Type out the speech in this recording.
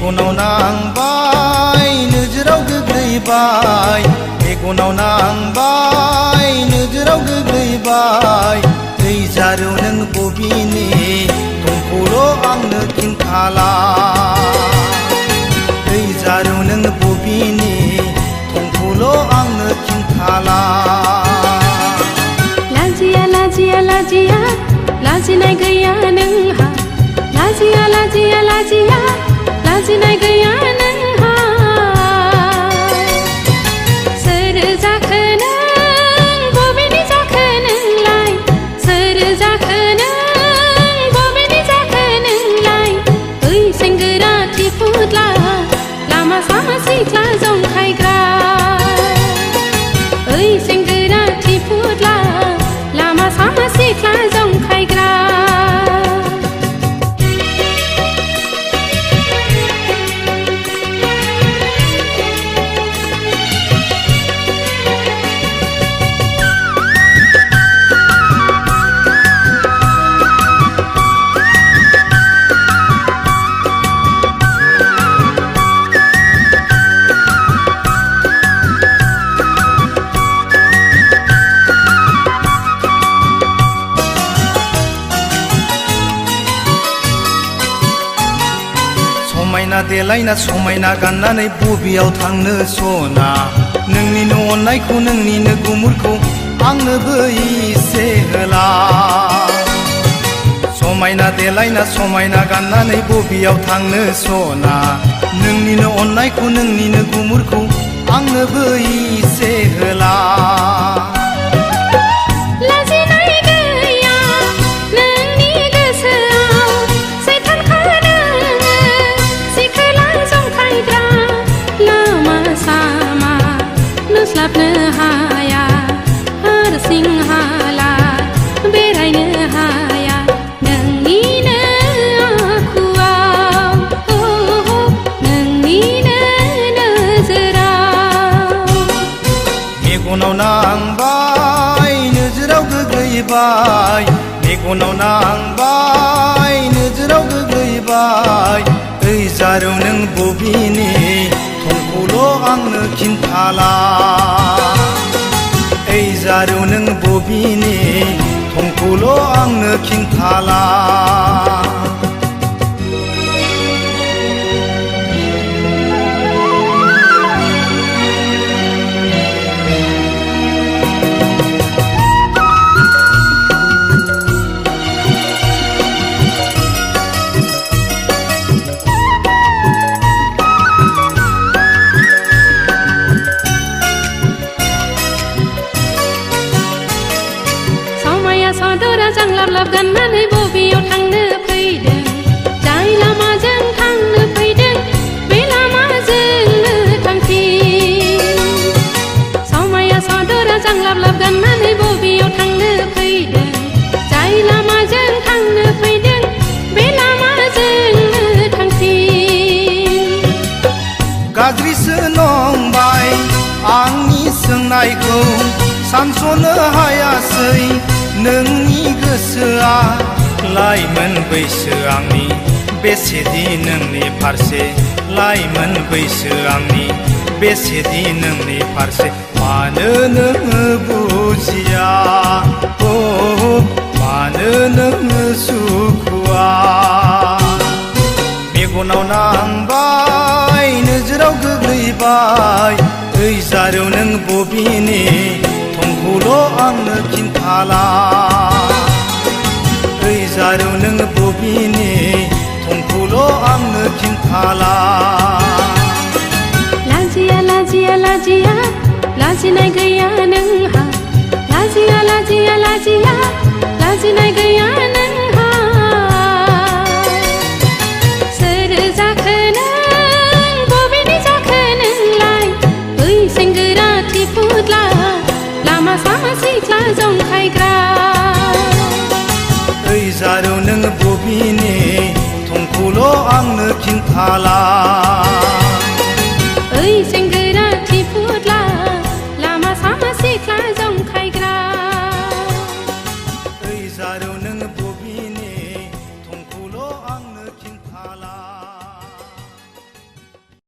मेगनाव नांबाय नोजोराव गोग्लैबाय मेगनाव नांबाय नोजोराव गोग्लैबाय दै जारौ नों बबेनि थंखौल' आंनो खिन्थाला दै जारौ नों बबेनि थंखौल' आंनो खिन्थाला लाजिया लाजिया लाजिया लाजिनाय गैया नोंहा लाजिया लाजिया लाजिया लाजिनाय गैया नोंहा सोर जाखो नों बबेनि जाखो नोंलाय सोर जाखो नों बबेनि जाखो नोंलाय ओइ सेंग्रा थिफुदला लामा सामा सिख्ला जंखायग्रा ओइ सेंग्रा थिफुदला लामा सामा सिख्ला जंखायग्रा समायना देलायना समायना गाननानै बबेयाव थांनो सना नोंनिनो अननायखौ नोंनिनो गुमुरखौ आंनोबो इसे होला समायना देलायना समायना गाननानै बबेयाव थांनो सना नोंनिनो अननायखौ नोंनिनो गुमुरखौ आंनोबो इसे होला नुस्लाबनो हाया हारसिं हाला बेरायनो हाया नोंनिनो आखुआव नोंनिनो नोजोराव मेगनाव नांबाय नोजोराव गोग्लैबाय मेगनाव नांबाय नोजोराव गोग्लैबाय ओइ जारौ नों बबेनि थंखौल' आंनो खिन्थाला ओइ जारौ नों बबेनि थंखौल' आंनो खिन्थाला सदरा जांलाब लाब गाननानै बबेयाव थांनो फैदों जाय लामाजों थांनो फैदों बे लामाजोंनो थांफिन समाया सदरा जांलाब लाब गाननानै बबेयाव थांनो फैदों जाय लामाजों थांनो फैदों बे लामाजोंनो थांफिन गाज्रिसो नंबाय आंनि सोंनायखौ सानस'नो हायासै नोंनि गोसोआ लाइमोन बैसो आंनि बेसेदि नोंनि फारसे लाइमोन बैसो आंनि बेसेदि नोंनि फारसे मानो नोङो बुजिया मानो नोङो सुखुआ मेगनाव नांबाय नोजोराव गोग्लैबाय ओइ जारौ नों बबेनि थंखौल' आंनो खिन्थाला ओइ जारौ नों बबेनि थंखौल' आंनो खिन्थाला लाजिया लाजिया लाजिया लाजिनाय गैया नोंहा लाजिया लाजिया लाजिया लाजिनाय गैया नोंहा सोर जाखो नों बबेनि जाखो नोंलाय ओइ सेंग्रा थिफुदला लामा सामा सिख्ला जंखायग्रा ओइ जारौ नों बबेनि थंखौल' आंनो खिन्थाला